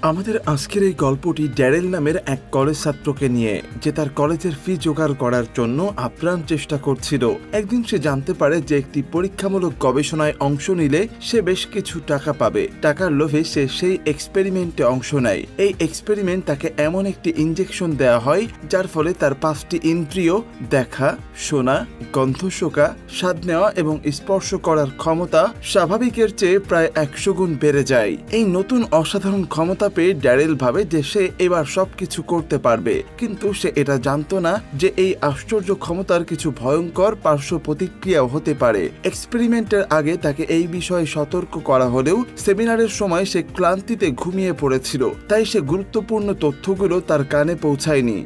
আমাদের আজকের এই গল্পটি ড্যারেল নামের এক কলেজ ছাত্রকে নিয়ে, যে তার কলেজের ফি জোগাড় করার জন্য আপ্রাণ চেষ্টা করছিল। একদিন সে জানতে পারে যে একটি পরীক্ষামূলক গবেষণায় অংশ নিলে সে বেশ কিছু টাকা পাবে। টাকার লোভে সে সেই এক্সপেরিমেন্টে অংশ নেয়। এই এক্সপেরিমেন্ট তাকে এমন একটি ইনজেকশন দেওয়া হয় যার ফলে তার 5টি ইন্দ্রিয়, দেখা, শোনা, গন্ধ শোকা, স্বাদ নেওয়া এবং স্পর্শ করার ক্ষমতা স্বাভাবিকের চেয়ে প্রায় 100 গুণ বেড়ে যায়। এই নতুন অসাধারণ ক্ষমতা পেয়ে ড্যারেল ভাবে যে সে এবার সবকিছু করতে পারবে, কিন্তু সে এটা জানতো না যে এই আশ্চর্য ক্ষমতার কিছু ভয়ঙ্কর পার্শ্ব প্রতিক্রিয়াও হতে পারে। এক্সপেরিমেন্টের আগে তাকে এই বিষয়ে সতর্ক করা হলেও সেমিনারের সময় সে ক্লান্তিতে ঘুমিয়ে পড়েছিল, তাই সে গুরুত্বপূর্ণ তথ্যগুলো তার কানে পৌঁছায়নি।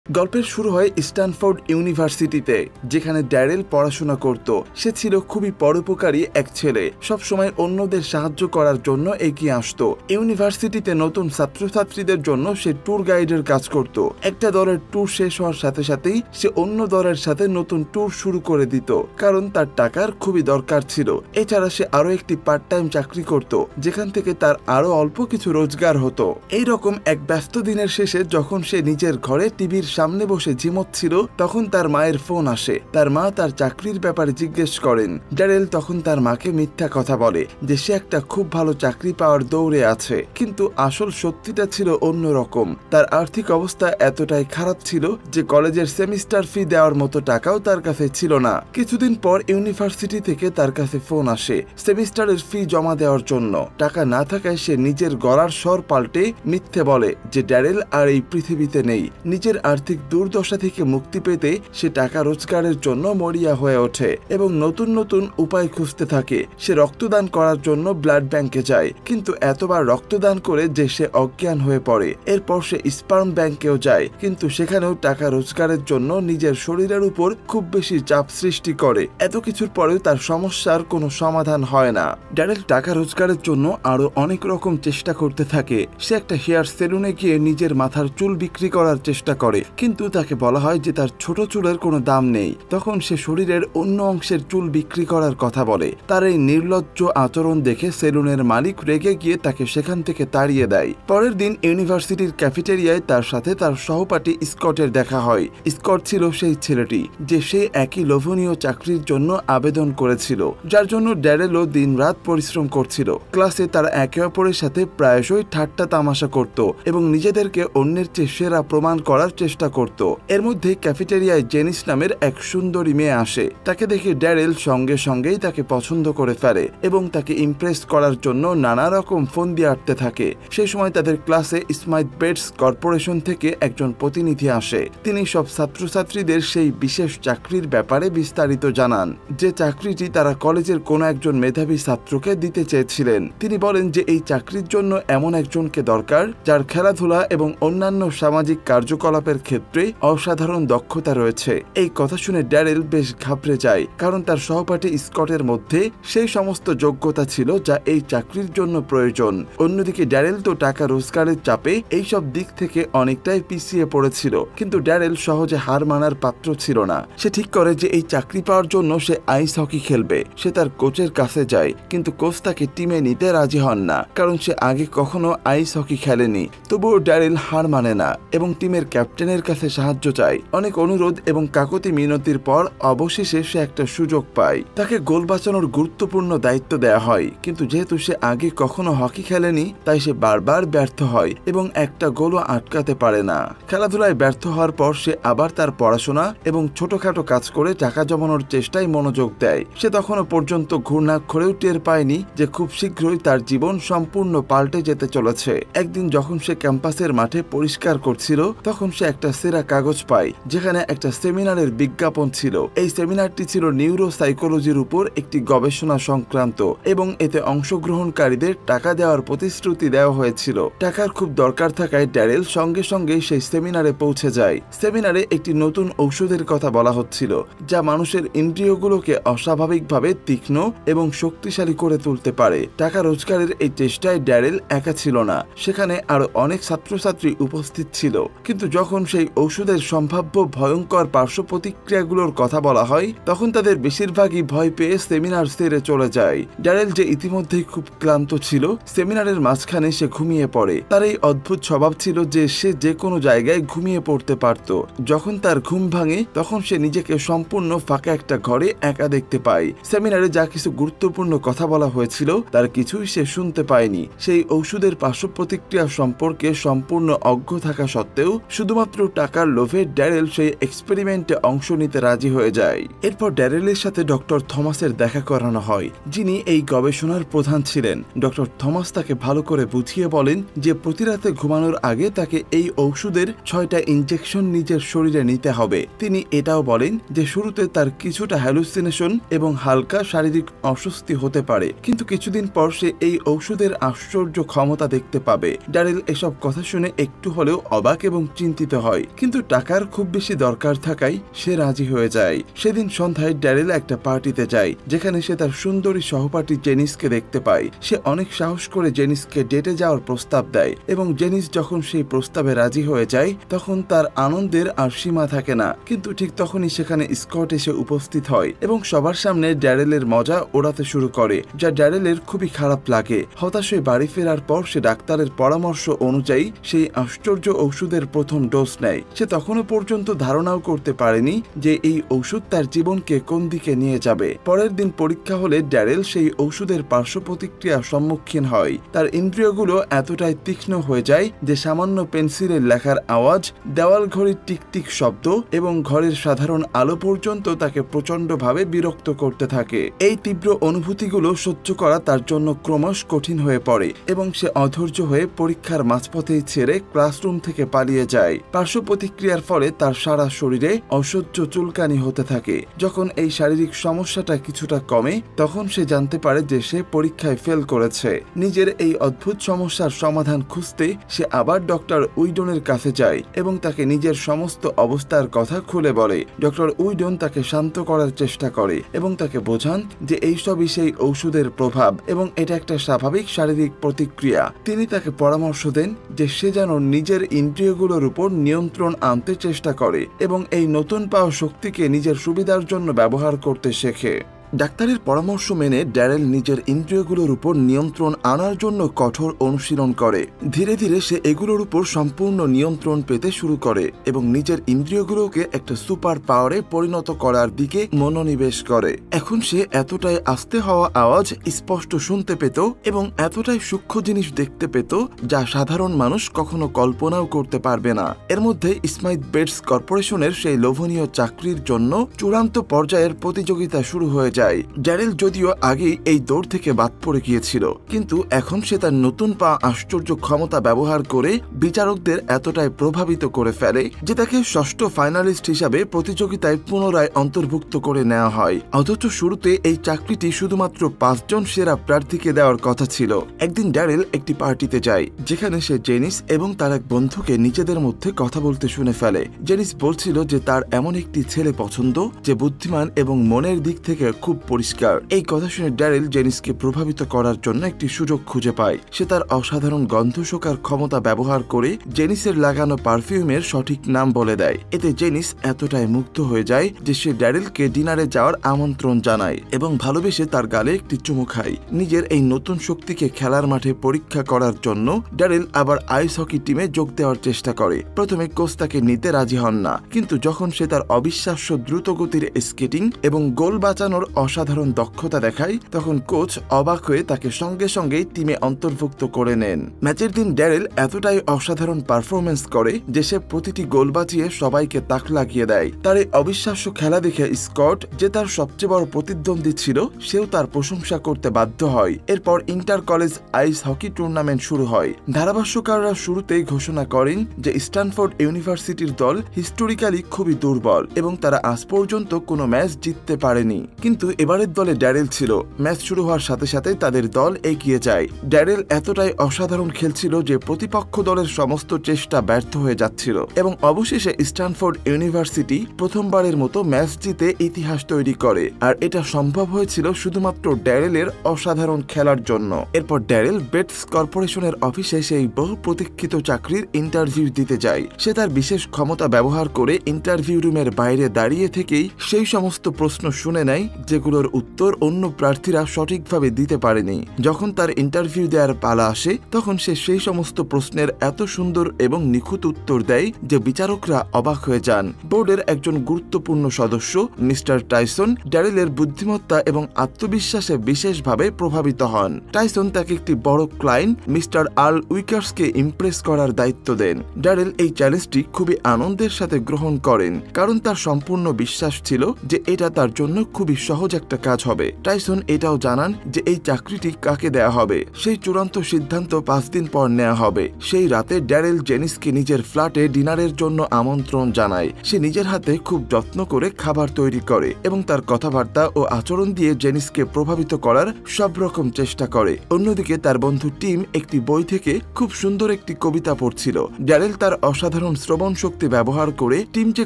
গল্পের শুরু হয় স্ট্যানফোর্ড ইউনিভার্সিটিতে, যেখানে ড্যারেল পড়াশোনা করত। সে ছিল খুবই পরোপকারী এক ছেলে, সবসময় অন্যদের সাহায্য করার জন্য এগিয়ে আসত। ইউনিভার্সিটিতে নতুন ছাত্রছাত্রীদের জন্য সে ট্যুর গাইডের কাজ করত। একটা দলের ট্যুর শেষ হওয়ার সাথে সাথেই সে অন্য দলের সাথে নতুন ট্যুর শুরু করে দিত, কারণ তার টাকার খুবই দরকার ছিল। এছাড়া সে আরো একটি পার্ট টাইম চাকরি করত, যেখান থেকে তার আরো অল্প কিছু রোজগার হতো। এইরকম এক ব্যস্ত দিনের শেষে যখন সে নিজের ঘরে টিভির সামনে বসে ঝিমোচ্ছিল, তখন তার মায়ের ফোন আসে। তার মা তার চাকরির ব্যাপারে জিজ্ঞেস করেন। ড্যারেল তখন তার মাকে মিথ্যা কথা বলে যে সে একটা খুব ভালো চাকরি পাওয়ার দৌড়ে আছে, কিন্তু আসল সত্যিটা ছিল অন্যরকম। তার আর্থিক অবস্থা এতটাই খারাপ ছিল যে কলেজের সেমিস্টার ফি দেওয়ার মতো টাকাও তার কাছে ছিল না। কিছুদিন পর ইউনিভার্সিটি থেকে তার কাছে ফোন আসে সেমিস্টারের ফি জমা দেওয়ার জন্য। টাকা না থাকায় সে নিজের গলার স্বর পাল্টে মিথ্যে বলে যে ড্যারেল আর এই পৃথিবীতে নেই। নিজের আর্থিক দুর্দশা থেকে মুক্তি পেতে সে টাকা রোজগারের জন্য মরিয়া হয়ে ওঠে এবং নতুন নতুন উপায় খুঁজতে থাকে। সে রক্তদান করার জন্য ব্লাড ব্যাংকে যায়, কিন্তু এতবার রক্তদান করে যে সে অজ্ঞান হয়ে পড়ে। এরপর সে স্পার্ম ব্যাংকেও যায়, কিন্তু সেখানেও টাকা রোজগারের জন্য নিজের শরীরের উপর খুব বেশি চাপ সৃষ্টি করে। এত কিছুর পরেও তার সমস্যার কোনো সমাধান হয় না। ড্যারেল টাকা রোজগারের জন্য আরো অনেক রকম চেষ্টা করতে থাকে। সে একটা হেয়ার সেলুনে গিয়ে নিজের মাথার চুল বিক্রি করার চেষ্টা করে, কিন্তু তাকে বলা হয় যে তার ছোট চুলের কোনো দাম নেই। তখন সে শরীরের অন্য অংশের চুল বিক্রি করার কথা বলে। তার এই নির্লজ্জ আচরণ দেখে সেলুনের মালিক রেগে গিয়ে তাকে সেখান থেকে তাড়িয়ে দেয়। পরের দিন ইউনিভার্সিটির ক্যাফেটেরিয়ায় তার সাথে তার সহপাঠী স্কটের দেখা হয়। স্কট ছিল সেই ছেলেটি যে সে একই লোভনীয় চাকরির জন্য আবেদন করেছিল, যার জন্য ড্যারেলও দিন রাত পরিশ্রম করছিল। ক্লাসে তারা একে অপরের সাথে প্রায়শই ঠাট্টা তামাশা করত এবং নিজেদেরকে অন্যের চেয়ে সেরা প্রমাণ করার চেষ্টা করত। এর মধ্যে ক্যাফেটেরিয়ায় জেনিস নামের এক সুন্দরী মেয়ে আসে। তাকে দেখে ড্যারেল সঙ্গে সঙ্গেই তাকে পছন্দ করে ফেলে এবং তাকে ইমপ্রেস করার জন্য নানা রকম ফোন দিয়ে আটতে থাকে। সেই সময় তাদের ক্লাসে স্মাইথ বেডস কর্পোরেশন থেকে একজন প্রতিনিধি আসে। তিনি সব ছাত্রছাত্রীদের সেই বিশেষ চাকরির ব্যাপারে বিস্তারিত জানান, যে চাকরিটি তারা কলেজের কোনো একজন মেধাবী ছাত্রকে দিতে চেয়েছিলেন। তিনি বলেন যে এই চাকরির জন্য এমন একজনকে দরকার যার খেলাধুলা এবং অন্যান্য সামাজিক কার্যকলাপের ক্ষেত্রে অসাধারণ দক্ষতা রয়েছে। এই কথা শুনে ড্যারেল বেশ ঘাবড়ে যায়, কারণ তার সহপাঠী স্কটের মধ্যে সেই সমস্ত যোগ্যতা ছিল যা এই চাকরির জন্য প্রয়োজন। অন্যদিকে ড্যারেল তো টাকা রোজগারের চাপে এইসব দিক থেকে অনেকটাই পিছিয়ে পড়েছিল, কিন্তু ড্যারেল সহজে হার মানার পাত্র ছিল না। সে ঠিক করে যে এই চাকরি পাওয়ার জন্য সে আইস হকি খেলবে। সে তার কোচের কাছে যায়, কিন্তু কোচ তাকে টিমে নিতে রাজি হন না, কারণ সে আগে কখনো আইস হকি খেলেনি। তবুও ড্যারেল হার মানে না এবং টিমের ক্যাপ্টেনের কাছে সাহায্য চায়। অনেক অনুরোধ এবং কাকতি মিনতির পর অবশেষে সে একটা সুযোগ পায়। তাকে গোল বাঁচানোর গুরুত্বপূর্ণ দায়িত্ব দেওয়া হয়, কিন্তু যেহেতু সে আগে কখনো হকি খেলেনি তাই সে বারবার ব্যর্থ হয় এবং একটা গোলও আটকাতে পারে না। খেলাধুলায় ব্যর্থ হওয়ার পর সে আবার তার পড়াশোনা এবং ছোটখাটো কাজ করে টাকা জমানোর চেষ্টায় মনোযোগ দেয়। সে তখনও পর্যন্ত ঘূর্ণাক্ষরেও টের পায়নি যে খুব শীঘ্রই তার জীবন সম্পূর্ণ পাল্টে যেতে চলেছে। একদিন যখন সে ক্যাম্পাসের মাঠে পরিষ্কার করছিল, তখন সে একটা সেরা কাগজ পায় যেখানে একটা সেমিনারের বিজ্ঞাপন ছিল। এই সেমিনারটি ছিল নিউরো সাইকোলজির উপর একটি গবেষণা সংক্রান্ত এবং এতে অংশগ্রহণকারীদের টাকা দেওয়ার প্রতিশ্রুতি দেওয়া হয়েছিল। টাকার খুব দরকার থাকায় ড্যারেল সঙ্গে সঙ্গে সেই সেমিনারে পৌঁছে যায়। সেমিনারে একটি নতুন ঔষধের কথা বলা হচ্ছিল যা মানুষের ইন্দ্রিয়গুলোকে অস্বাভাবিকভাবে তীক্ষ্ণ এবং শক্তিশালী করে তুলতে পারে। টাকা রোজগারের এই চেষ্টায় ড্যারেল একা ছিল না, সেখানে আরো অনেক ছাত্রছাত্রী উপস্থিত ছিল। কিন্তু যখন সে সেই ঔষধের সম্ভাব্য ভয়ঙ্কর পার্শ্ব প্রতিক্রিয়াগুলোর কথা বলা হয় তখন তাদের বেশিরভাগই ভয় পেয়ে সেমিনার ছেড়ে চলে যায়। ড্যারেল যে ইতিমধ্যেই খুব ক্লান্ত ছিল, সেমিনারের মাঝখানে সে ঘুমিয়ে পড়ে। তার এই অদ্ভুত স্বভাব ছিল যে সে যে কোনো জায়গায় ঘুমিয়ে পড়তে পারত। যখন তার ঘুম ভাঙে তখন সে নিজেকে সম্পূর্ণ ফাঁকা একটা ঘরে একা দেখতে পায়। সেমিনারে যা কিছু গুরুত্বপূর্ণ কথা বলা হয়েছিল তার কিছুই সে শুনতে পায়নি। সেই ঔষধের পার্শ্ব প্রতিক্রিয়া সম্পর্কে সম্পূর্ণ অজ্ঞ থাকা সত্ত্বেও শুধুমাত্র টাকার লোভে ড্যারেল সেই এক্সপেরিমেন্টে অংশ নিতে রাজি হয়ে যায়। এরপর ড্যারেলের সাথে ডক্টর থমাসের দেখা করানো হয়, যিনি এই গবেষণার প্রধান ছিলেন। ডক্টর থমাস তাকে ভালো করে বুঝিয়ে বলেন যে প্রতি রাতে ঘুমানোর আগে তাকে এই ঔষধের 6টা ইনজেকশন নিজের শরীরে নিতে হবে। তিনি এটাও বলেন যে শুরুতে তার কিছুটা হ্যালুসিনেশন এবং হালকা শারীরিক অস্বস্তি হতে পারে, কিন্তু কিছুদিন পর সে এই ঔষধের আশ্চর্য ক্ষমতা দেখতে পাবে। ড্যারেল এসব কথা শুনে একটু হলেও অবাক এবং চিন্তিত হয়, কিন্তু টাকার খুব বেশি দরকার থাকায় সে রাজি হয়ে যায়। সেদিন সন্ধ্যায় ড্যারেল একটা পার্টিতে যায়, যেখানে সে তার সুন্দরী সহপাঠী জেনিসকে দেখতে পায়। সে অনেক সাহস করে জেনিসকে ডেটে যাওয়ার প্রস্তাব দেয় এবং জেনিস যখন সেই প্রস্তাবে রাজি হয়ে যায় তখন তার আনন্দের আর সীমা থাকে না। কিন্তু ঠিক তখনই সেখানে স্কট এসে উপস্থিত হয় এবং সবার সামনে ড্যারেলের মজা ওড়াতে শুরু করে, যা ড্যারেলের খুবই খারাপ লাগে। হতাশ হয়ে বাড়ি ফেরার পর সে ডাক্তারের পরামর্শ অনুযায়ী সেই আশ্চর্য ঔষধের প্রথম ডোজ নেয়। সে তখনও পর্যন্ত ধারণাও করতে পারেনি যে এই ঔষধ তার জীবনকে কোন দিকে নিয়ে যাবে। পরের দিন পরীক্ষা হলে ড্যারেল সেই ঔষধের পার্শ্ব প্রতিক্রিয়ার সম্মুখীন হয়। তার ইন্দ্রিয়গুলো এতটাই তীক্ষ্ণ হয়ে যায় যে সামান্য পেন্সিলের লেখার আওয়াজ, দেওয়াল ঘড়ির টিকটিক শব্দ এবং ঘরের সাধারণ আলো পর্যন্ত তাকে প্রচন্ডভাবে বিরক্ত করতে থাকে। এই তীব্র অনুভূতিগুলো সহ্য করা তার জন্য ক্রমশ কঠিন হয়ে পড়ে এবং সে অধৈর্য হয়ে পরীক্ষার মাঝপথেই ছেড়ে ক্লাসরুম থেকে পালিয়ে যায়। পার্শ্ব প্রতিক্রিয়ার ফলে তার সারা শরীরে অসহ্য চুলকানি হতে থাকে। যখন এই শারীরিক সমস্যাটা কিছুটা কমে তখন সে জানতে পারে যে সে পরীক্ষায় ফেল করেছে। নিজের এই অদ্ভুত সমস্যার সমাধান খুঁজতে সে আবার ডক্টর উইডনের কাছে যায় এবং তাকে নিজের সমস্ত অবস্থার কথা খুলে বলে। ডক্টর উইডন তাকে শান্ত করার চেষ্টা করে এবং তাকে বোঝান যে এইসবই সেই ঔষধের প্রভাব এবং এটা একটা স্বাভাবিক শারীরিক প্রতিক্রিয়া। তিনি তাকে পরামর্শ দেন যে সে যেন নিজের ইন্দ্রিয়গুলোর উপর নিয়ন্ত্রণ আনতে চেষ্টা করে এবং এই নতুন পাওয়া শক্তিকে নিজের সুবিধার জন্য ব্যবহার করতে শেখে। ডাক্তারের পরামর্শ মেনে ড্যারেল নিজের ইন্দ্রিয়গুলোর উপর নিয়ন্ত্রণ আনার জন্য কঠোর অনুশীলন করে। ধীরে ধীরে সে এগুলোর উপর সম্পূর্ণ নিয়ন্ত্রণ পেতে শুরু করে এবং নিজের ইন্দ্রিয়গুলোকে একটা সুপার পাওয়ারে পরিণত করার দিকে মনোনিবেশ করে। এখন সে এতটাই আস্তে হওয়া আওয়াজ স্পষ্ট শুনতে পেত এবং এতটাই সূক্ষ্ম জিনিস দেখতে পেত যা সাধারণ মানুষ কখনো কল্পনাও করতে পারবে না। এর মধ্যে স্মাইথ বেডস কর্পোরেশনের সেই লোভনীয় চাকরির জন্য চূড়ান্ত পর্যায়ের প্রতিযোগিতা শুরু হয়ে যায়। ড্যারেল যদিও আগেই এই দৌড় থেকে বাদ পড়ে গিয়েছিল, কিন্তু এখন সে তার নতুন পাওয়া আশ্চর্য ক্ষমতা ব্যবহার করে বিচারকদের এতটাই প্রভাবিত করে ফেলে যে তাকে ষষ্ঠ ফাইনালিস্ট হিসাবে প্রতিযোগিতায় পুনরায় অন্তর্ভুক্ত করে নেওয়া হয়। অথচ শুরুতে এই চাকরিটি শুধুমাত্র 5 জন সেরা প্রার্থীকে দেওয়ার কথা ছিল। একদিন ড্যারেল একটি পার্টিতে যায় যেখানে সে জেনিস এবং তার এক বন্ধুকে নিজেদের মধ্যে কথা বলতে শুনে ফেলে। জেনিস বলছিল যে তার এমন একটি ছেলে পছন্দ যে বুদ্ধিমান এবং মনের দিক থেকে খুব পরিষ্কার। এই কথা শুনে ড্যারেল জেনিসকে প্রভাবিত করার জন্য একটি সুযোগ খুঁজে পায়। সে তার অসাধারণ গন্ধ শোকার ক্ষমতা ব্যবহার করে জেনিসের লাগানো পারফিউমের সঠিক নাম বলে দেয়। এতে জেনিস এতটাই মুগ্ধ হয়ে যায় যে সে ড্যারেলকে ডিনারে যাওয়ার আমন্ত্রণ জানায় এবং ভালোবেসে তার গালে একটি চুমু খায়। নিজের এই নতুন শক্তিকে খেলার মাঠে পরীক্ষা করার জন্য ড্যারেল আবার আইস হকি টিমে যোগ দেওয়ার চেষ্টা করে। প্রথমে কোচ তাকে নিতে রাজি হন না, কিন্তু যখন সে তার অবিশ্বাস্য দ্রুতগতির স্কেটিং এবং গোল বাঁচানোর অসাধারণ দক্ষতা দেখায় তখন কোচ অবাক হয়ে তাকে সঙ্গে সঙ্গেই টিমে অন্তর্ভুক্ত করে নেন। ম্যাচের দিন ড্যারেল এতটাই অসাধারণ পারফরমেন্স করে যে সে প্রতিটি গোল বাঁচিয়ে সবাইকে তাক লাগিয়ে দেয়। তার এই অবিশ্বাস্য খেলা দেখে স্কট, যে তার সবচেয়ে বড় প্রতিদ্বন্দ্বী ছিল, সেও তার প্রশংসা করতে বাধ্য হয়। এরপর inter college ice hockey tournament শুরু হয়। ধারাভাষ্যকাররা শুরুতেই ঘোষণা করেন যে স্ট্যানফোর্ড ইউনিভার্সিটির দল হিস্টোরিক্যালি খুবই দুর্বল এবং তারা আজ পর্যন্ত কোনো ম্যাচ জিততে পারেনি। কিন্তু কিন্তু এবারের দলে ড্যারেল ছিল। ম্যাচ শুরু হওয়ার সাথে সাথে তাদের দল এগিয়ে যায়। ড্যারেল এতটাই অসাধারণ খেলছিল যে প্রতিপক্ষ দলের সমস্ত চেষ্টা ব্যর্থ হয়ে যাচ্ছিল এবং অবশেষে স্ট্যানফোর্ড ইউনিভার্সিটি প্রথমবারের মতো ম্যাচ জিতে ইতিহাস তৈরি করে। আর এটা সম্ভব হয়েছিল শুধুমাত্র ড্যারেলের অসাধারণ খেলার জন্য। এরপর ড্যারেল বেটস কর্পোরেশনের অফিসে সেই বহু প্রতীক্ষিত চাকরির ইন্টারভিউ দিতে যায়। সে তার বিশেষ ক্ষমতা ব্যবহার করে ইন্টারভিউ রুমের বাইরে দাঁড়িয়ে থেকেই সেই সমস্ত প্রশ্ন শুনে নেয় যেগুলোর উত্তর অন্য প্রার্থীরা সঠিকভাবে দিতে পারেনি। যখন তার ইন্টারভিউ দেওয়ার পালা আসে তখন সে সেই সমস্ত প্রশ্নের এত সুন্দর এবং নিখুঁত উত্তর দেয় যে বিচারকরা অবাক হয়ে যান। বোর্ডের একজন গুরুত্বপূর্ণ সদস্য মিস্টার টাইসন ড্যারেলের বুদ্ধিমত্তা এবং আত্মবিশ্বাসে বিশেষভাবে প্রভাবিত হন। টাইসন তাকে একটি বড় ক্লায়েন্ট মিস্টার আল উইকার্সকে ইমপ্রেস করার দায়িত্ব দেন। ড্যারেল এই চ্যালেঞ্জটি খুবই আনন্দের সাথে গ্রহণ করেন, কারণ তার সম্পূর্ণ বিশ্বাস ছিল যে এটা তার জন্য খুবই সহজ একটা কাজ হবে। টাইসন এটাও জানান যে এই চাকরিটি কাকে দেয়া হবে সেই চূড়ান্ত সিদ্ধান্ত 5 দিন পর নেওয়া হবে। সেই রাতে ড্যারেল জেনিসকে নিজের ফ্ল্যাটে ডিনারের জন্য আমন্ত্রণ জানায়। সে নিজের হাতে খুব যত্ন করে খাবার তৈরি করে এবং তার কথাবার্তা ও আচরণ দিয়ে জেনিসকে প্রভাবিত করার সব রকম চেষ্টা করে। অন্যদিকে তার বন্ধু টিম একটি বই থেকে খুব সুন্দর একটি কবিতা পড়ছিল। ড্যারেল তার অসাধারণ শ্রবণ শক্তি ব্যবহার করে টিম যে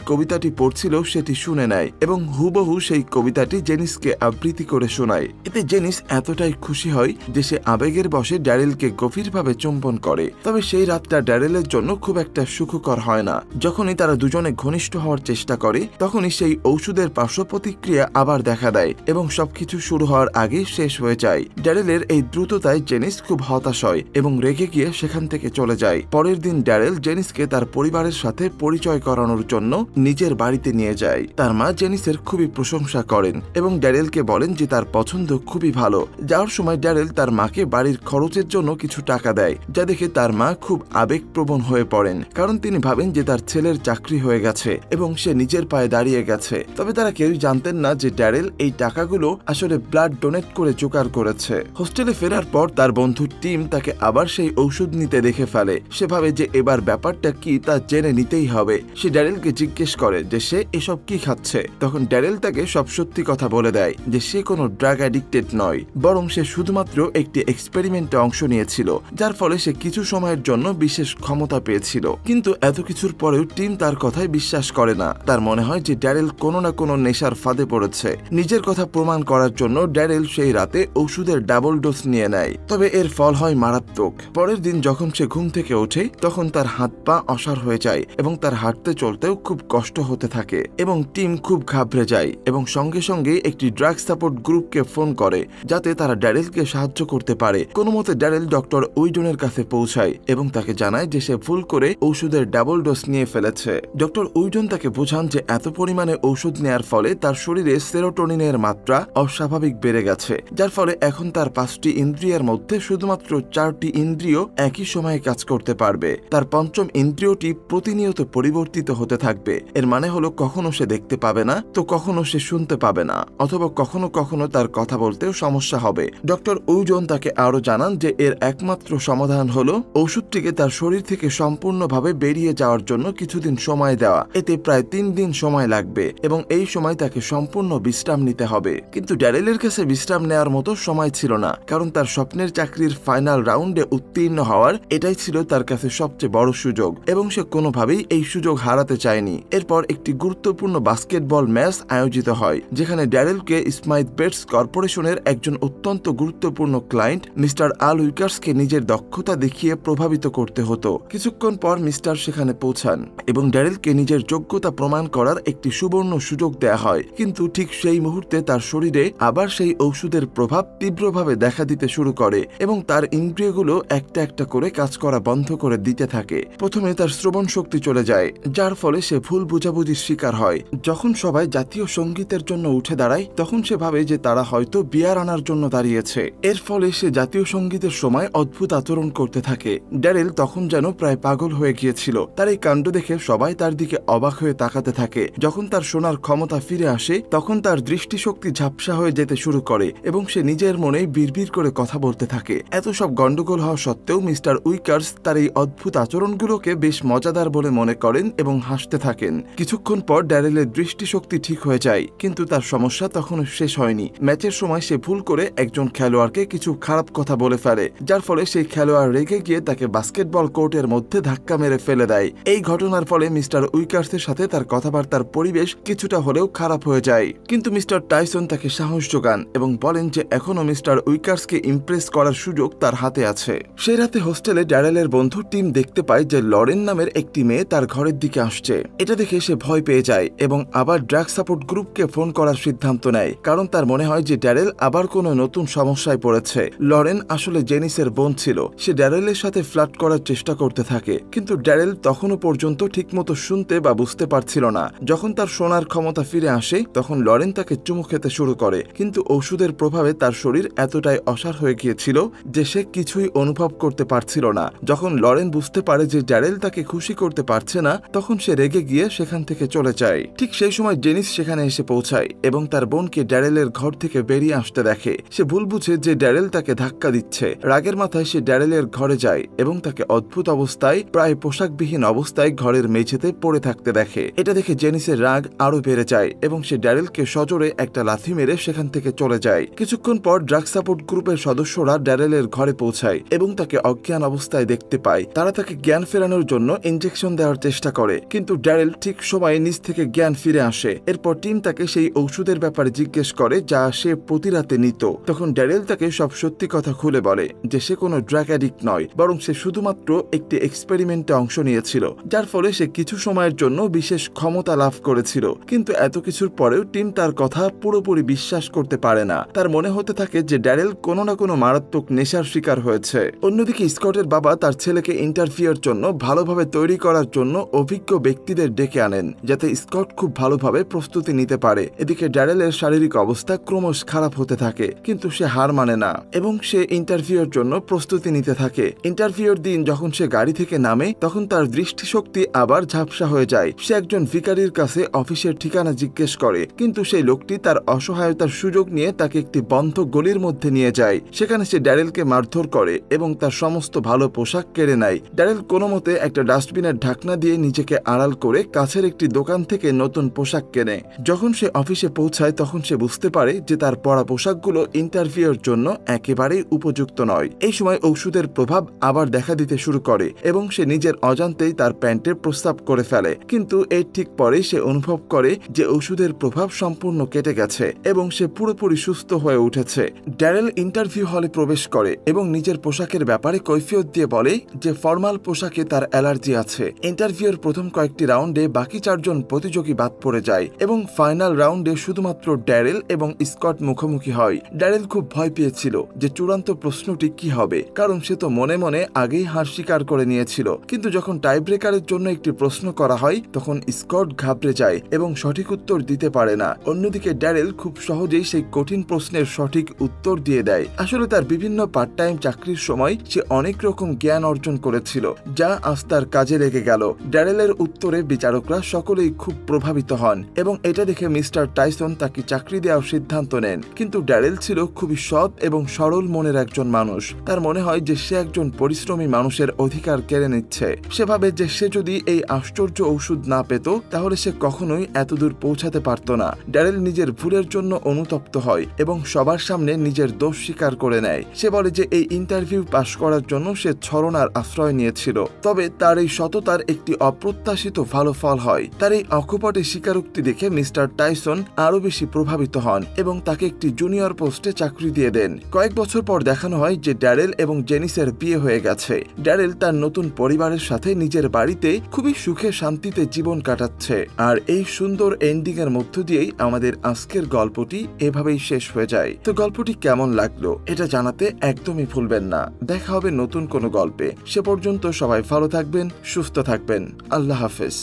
কবিতাটি পড়ছিল সেটি শুনে নেয় এবং হুবহু সেই কবিতাটি জেনিসকে আবৃত্তি করে শোনায়। এতে জেনিস এতটাই খুশি হয় যে সে আবেগের বশে ড্যারেলকে গভীরভাবে চুম্বন করে। তবে সেই রাতটা ড্যারেলের জন্য খুব একটা সুখকর হয় না। যখনই তারা দুজনে ঘনিষ্ঠ হওয়ার চেষ্টা করে তখনই সেই ঔষধের পার্শ্ব প্রতিক্রিয়া আবার দেখা দেয় এবং সবকিছু শুরু হওয়ার আগেই শেষ হয়ে যায়। ড্যারেলের এই দ্রুততায় জেনিস খুব হতাশ হয় এবং রেগে গিয়ে সেখান থেকে চলে যায়। পরের দিন ড্যারেল জেনিসকে তার পরিবারের সাথে পরিচয় করানোর জন্য নিজের বাড়িতে নিয়ে যায়। তার মা জেনিসের খুবই প্রশংসা করেন এবং ড্যারেলকে বলেন যে তার পছন্দ খুবই ভালো। যাওয়ার সময় ড্যারেল তার মাকে বাড়ির খরচের জন্য কিছু টাকা দেয়, যা দেখে তার মা খুব আবেগপ্রবণ হয়ে পড়েন, কারণ তিনি ভাবেন যে তার ছেলের চাকরি হয়ে গেছে এবং সে নিজের পায়ে দাঁড়িয়ে গেছে। তবে তারা কেউই জানতেন না যে ড্যারেল এই টাকাগুলো আসলে ব্লাড ডোনেট করে জোগাড় করেছে। হোস্টেলে ফেরার পর তার বন্ধু টিম তাকে আবার সেই ঔষধ নিতে দেখে ফেলে। সে ভাবে যে এবার ব্যাপারটা কি তা জেনে নিতেই হবে। সে ড্যারেলকে জিজ্ঞেস করে যে সে এসব কি খাচ্ছে। তখন ড্যারেল তাকে সব সত্যি কথা বলে দেয় যে সে কোনো ড্রাগ অ্যাডিক্টেড নয়, বরং সে শুধুমাত্র একটি এক্সপেরিমেন্টে অংশ নিয়েছিল, যার ফলে সে কিছু সময়ের জন্য বিশেষ ক্ষমতা পেয়েছিল। কিন্তু এত কিছুর পরেও টিম তার কথায় বিশ্বাস করে না। তার মনে হয় যে ড্যারেল কোনো না কোনো নেশার ফাঁদে পড়েছে। নিজের কথা প্রমাণ করার জন্য ড্যারেল সেই রাতে ওষুধের ডাবল ডোজ নিয়ে নেয়। তবে এর ফল হয় মারাত্মক। পরের দিন যখন সে ঘুম থেকে ওঠে তখন তার হাত পা অসাড় হয়ে যায় এবং তার হাঁটতে চলতেও খুব কষ্ট হতে থাকে এবং টিম খুব ঘাবড়ে যায় এবং সঙ্গে সঙ্গে একটি ড্রাগ সাপোর্ট গ্রুপকে ফোন করে যাতে তারা ড্যারেলকে সাহায্য করতে পারে। কোনো মতে ড্যারেল ডক্টর উইডনের কাছে পৌঁছায় এবং তাকে জানায় যে সে ভুল করে ঔষধের ডাবল ডোজ নিয়ে ফেলেছে। ডক্টর উইডন তাকে বোঝান যে এত পরিমাণে ঔষধ নেয়ার ফলে তার শরীরে সেরোটোনিনের মাত্রা অস্বাভাবিক বেড়ে গেছে, যার ফলে এখন তার 5টি ইন্দ্রিয়ের মধ্যে শুধুমাত্র 4টি ইন্দ্রিয় একই সময়ে কাজ করতে পারবে। তার 5ম ইন্দ্রিয়টি প্রতিনিয়ত পরিবর্তিত হতে থাকবে। এর মানে হলো কখনো সে দেখতে পাবে না, তো কখনো সে শুনতে পাবে না, অথবা কখনো কখনো তার কথা বলতেও সমস্যা হবে। ডক্টর উইডন তাকে আরো জানান যে এর একমাত্র সমাধান হলো ওষুধটিকে তার শরীর থেকে সম্পূর্ণভাবে বেরিয়ে যাওয়ার জন্য কিছুদিন সময় দেওয়া। এতে প্রায় 3 দিন সময় লাগবে এবং এই সময় তাকে সম্পূর্ণ বিশ্রাম নিতে হবে। কিন্তু ড্যারেলের কাছে বিশ্রাম নেওয়ার মতো সময় ছিল না, কারণ তার স্বপ্নের চাকরির ফাইনাল রাউন্ডে উত্তীর্ণ হওয়ার এটাই ছিল তার কাছে সবচেয়ে বড় সুযোগ এবং সে কোনোভাবেই এই সুযোগ হারাতে চায়নি। এরপর একটি গুরুত্বপূর্ণ বাস্কেটবল ম্যাচ আয়োজিত হয়, যেখানে ড্যারেলকে স্মাইথ বেটস কর্পোরেশনের একজন অত্যন্ত গুরুত্বপূর্ণ ক্লায়েন্ট মিস্টার আল উইকার্সকে নিজের দক্ষতা দেখিয়ে প্রভাবিত করতে হতো। কিছুক্ষণ পর মিস্টার সেখানে পৌঁছান এবং ড্যারেলকে নিজের যোগ্যতা প্রমাণ করার একটি সুবর্ণ সুযোগ দেয়া হয়। কিন্তু ঠিক সেই মুহূর্তে তার শরীরে আবার সেই ঔষধের প্রভাব তীব্রভাবে দেখা দিতে শুরু করে এবং তার ইন্দ্রিয়গুলো একটা একটা করে কাজ করা বন্ধ করে দিতে থাকে। প্রথমে তার শ্রবণ শক্তি চলে যায়, যার ফলে সে ভুল বোঝাবুঝির শিকার হয়। যখন সবাই জাতীয় সঙ্গীতের জন্য উঠে দাঁড়ায় তখন সে ভাবে যে তারা হয়তো বিয়ার আনার জন্য দাঁড়িয়েছে। এর ফলে সে জাতীয় সঙ্গীতের সময় অদ্ভুত আচরণ করতে থাকে। ড্যারেল তখন যেন প্রায় পাগল হয়ে গিয়েছিল। তার এই কাণ্ড দেখে সবাই তার দিকে অবাক হয়ে তাকাতে থাকে। যখন তার শোনার ক্ষমতা ফিরে আসে তখন তার দৃষ্টিশক্তি ঝাপসা হয়ে যেতে শুরু করে এবং সে নিজের মনে বিড়বিড় করে কথা বলতে থাকে। এত সব গন্ডগোল হওয়া সত্ত্বেও মিস্টার উইকার্স তার এই অদ্ভুত আচরণগুলোকে বেশ মজাদার বলে মনে করেন এবং হাসতে থাকেন। কিছুক্ষণ পর ড্যারেলের দৃষ্টিশক্তি ঠিক হয়ে যায়, কিন্তু তার সমস্যা তখনও শেষ হয়নি। ম্যাচের সময় সে ভুল করে একজন খেলোয়াড়কে কিছু খারাপ কথা বলে ফেলে, যার ফলে সেই খেলোয়াড় রেগে গিয়ে তাকে বাস্কেটবল কোর্টের মধ্যে ধাক্কা মেরে ফেলে দেয়। এই ঘটনার ফলে মিস্টার উইকার্সের সাথে তার কথাবার্তার পরিবেশ কিছুটা হলেও খারাপ হয়ে যায়। কিন্তু মিস্টার টাইসন তাকে সাহস যোগান এবং বলেন যে এখনো মিস্টার উইকার্সকে ইমপ্রেস করার সুযোগ তার হাতে আছে। সেই রাতে হোস্টেলে ড্যারেলের বন্ধু টিম দেখতে পায় যে লরেন নামের একটি মেয়ে তার ঘরের দিকে আসছে। এটা দেখে সে ভয় পেয়ে যায় এবং আবার ড্রাগ সাপোর্ট গ্রুপকে ফোন করার সিদ্ধান্ত নেয়, কারণ তার মনে হয় যে ড্যারেল আবার কোনো নতুন সমস্যায় পড়েছে। লরেন আসলে জেনিসের বোন ছিল। সে ড্যারেলের সাথে ফ্লার্ট করার চেষ্টা করতে থাকে, কিন্তু ড্যারেল তখনও পর্যন্ত ঠিকমতো শুনতে বা বুঝতে পারছিল না। যখন তার শোনার ক্ষমতা ফিরে আসে তখন লরেন তাকে চুমু খেতে শুরু করে, কিন্তু ওষুধের প্রভাবে তার শরীর এতটাই অসাড় হয়ে গিয়েছিল যে সে কিছুই অনুভব করতে পারছিল না। যখন লরেন বুঝতে পারে যে ড্যারেল তাকে খুশি করতে পারছে না, তখন সে রেগে গিয়ে সেখান থেকে চলে যায়। ঠিক সেই সময় জেনিস সেখানে এসে পৌঁছায় এবং তার বোনকে ড্যারেলের ঘর থেকে বেরিয়ে আসতে দেখে। সে ভুল বুঝে যে ড্যারেল তাকে ধাক্কা দিচ্ছে। রাগের মাথায় সে ড্যারেলের ঘরে যায় এবং তাকে অদ্ভুত অবস্থায়, প্রায় পোশাকবিহীন অবস্থায় ঘরের মেঝেতে পড়ে থাকতে দেখে। এটা দেখে জেনিসের রাগ আরো বেড়ে যায় এবং সে ড্যারেলকে সজোরে একটা লাথি মেরে সেখান থেকে চলে যায়। কিছুক্ষণ পর ড্রাগ সাপোর্ট গ্রুপের সদস্যরা ড্যারেলের ঘরে পৌঁছায় এবং তাকে অজ্ঞান অবস্থায় দেখতে পায়। তারা তাকে জ্ঞান ফেরানোর জন্য ইনজেকশন দেওয়ার চেষ্টা করে, কিন্তু ড্যারেল ঠিক সময়ে নিজ থেকে জ্ঞান ফিরে আসে। এরপর টিম তাকে সেই ঔষধের ব্যাপারে জিজ্ঞেস করে যা সে প্রতি রাতে নিত। তখন ড্যারেল তাকে সব সত্যি কথা খুলে বলে যে সে কোনো ড্রাগ অ্যাডিক্ট নয়, বরং সে শুধুমাত্র একটি এক্সপেরিমেন্টে অংশ নিয়েছিল, যার ফলে সে কিছু সময়ের জন্য বিশেষ ক্ষমতা লাভ করেছিল। কিন্তু এত কিছুর পরেও টিম তার কথা পুরোপুরি বিশ্বাস করতে পারে না। তার মনে হতে থাকে যে ড্যারেল কোনো না কোনো মারাত্মক নেশার শিকার হয়েছে। অন্যদিকে স্কটের বাবা তার ছেলেকে ইন্টারভিউর জন্য ভালোভাবে তৈরি করার জন্য অভিজ্ঞ ব্যক্তিদের ডেকে আনেন, যাতে স্কট খুব ভালোভাবে প্রস্তুতি নিতে পারে। এদিকে ড্যারেলের শারীরিক অবস্থা ক্রমশ খারাপ হতে থাকে, কিন্তু সে হার মানে না এবং সে ইন্টারভিউর জন্য প্রস্তুতি নিতে থাকে। ইন্টারভিউর দিন যখন সে গাড়ি থেকে নামে তখন তার দৃষ্টিশক্তি আবার ঝাপসা হয়ে যায়। সে একজন ভিখারির কাছে অফিসের ঠিকানা জিজ্ঞেস করে, কিন্তু সেই লোকটি তার অসহায়তার সুযোগ নিয়ে তাকে একটি বন্ধ গলির মধ্যে নিয়ে যায়। সেখানে সে ড্যারেলকে মারধর করে এবং তার সমস্ত ভালো পোশাক কেড়ে নেয়। ড্যারেল কোনো মতে একটা ডাস্টবিনের ঢাকনা দিয়ে নিজেকে আড়াল করে কাছের একটি দোকান থেকে নতুন পোশাক কেনে। যখন সে অফিসে পৌঁছায় তখন সে বুঝতে পারে যে তার পরা পোশাকগুলো ইন্টারভিউর জন্য একেবারেই উপযুক্ত নয়। এই সময় ঔষধের প্রভাব আবার দেখা দিতে শুরু করে এবং সে নিজের অজান্তেই তার প্যান্টে প্রস্রাব করে ফেলে, কিন্তু এর ঠিক পরেই সে অনুভব করে যে ঔষধের প্রভাব সম্পূর্ণ কেটে গেছে এবং সে পুরোপুরি সুস্থ হয়ে উঠেছে। ড্যারেল ইন্টারভিউ হলে প্রবেশ করে এবং নিজের পোশাকের ব্যাপারে কৈফিয়ত দিয়ে বলে যে ফর্মাল পোশাকে তার অ্যালার্জি আছে। ইন্টারভিউর প্রথম কয়েকটি রাউন্ডে বাকি 4 জন প্রতিযোগী বাদ পড়ে যায় এবং ফাইনাল রাউন্ডে শুধুমাত্র ড্যারেল এবং স্কট মুখোমুখি হয়। ড্যারেল খুব ভয় পেয়েছিল যে চূড়ান্ত প্রশ্নটি কি হবে, কারণ সে তো মনে মনে আগেই হার স্বীকার করে নিয়েছিল। কিন্তু যখন টাই ব্রেকারের জন্য একটি প্রশ্ন করা হয় তখন স্কট ঘাবড়ে যায় এবং সঠিক উত্তর দিতে পারে না। অন্যদিকে ড্যারেল খুব সহজেই সেই কঠিন প্রশ্নের সঠিক উত্তর দিয়ে দেয়। আসলে তার বিভিন্ন পার্ট টাইম চাকরির সময় সে অনেক রকম জ্ঞান অর্জন করেছিল, যা আজ তার কাজে লেগে গেল। ড্যারেলের উত্তরে বিচারকরা সকলেই খুব প্রভাবিত হন এবং এটা দেখে মিস্টার টাইসন তাকে চাকরি দেওয়ার সিদ্ধান্ত নেন। কিন্তু ড্যারেল ছিল খুবই সৎ এবং সরল মনের একজন মানুষ। তার মনে হয় যে সে একজন পরিশ্রমী মানুষের অধিকার কেড়ে নিচ্ছে। সে ভাবে যে সে যদি এই আশ্চর্য ঔষধ না পেত তাহলে সে কখনোই এতদূর পৌঁছাতে পারত না। ড্যারেল নিজের ভুলের জন্য অনুতপ্ত হয় এবং সবার সামনে নিজের দোষ স্বীকার করে নেয়। সে বলে যে এই ইন্টারভিউ পাশ করার জন্য সে ছলনার আশ্রয় নিয়েছিল, তবে তার এই সততার একটি অপ্রত্যাশিত ভালো ফল হয়। তার এই অকপটে স্বীকারোক্তি দেখে মিস্টার টাইসন আরো বেশি প্রভাবিত হন এবং তাকে একটি জুনিয়র পোস্টে চাকরি দিয়ে দেন। কয়েক বছর পর দেখানো হয় যে ড্যারেল এবং জেনিসের বিয়ে হয়ে গেছে। ড্যারেল তার নতুন পরিবারের সাথে নিজের বাড়িতে খুবই সুখে শান্তিতে জীবন কাটাচ্ছে। আর এই সুন্দর এন্ডিং এর মধ্য দিয়েই আমাদের আজকের গল্পটি এভাবেই শেষ হয়ে যায়। তো গল্পটি কেমন লাগলো এটা জানাতে একদমই ভুলবেন না। দেখা হবে নতুন কোনো গল্পে। সে পর্যন্ত সবাই ভালো থাকবেন, সুস্থ থাকবেন। আল্লাহ হাফেজ।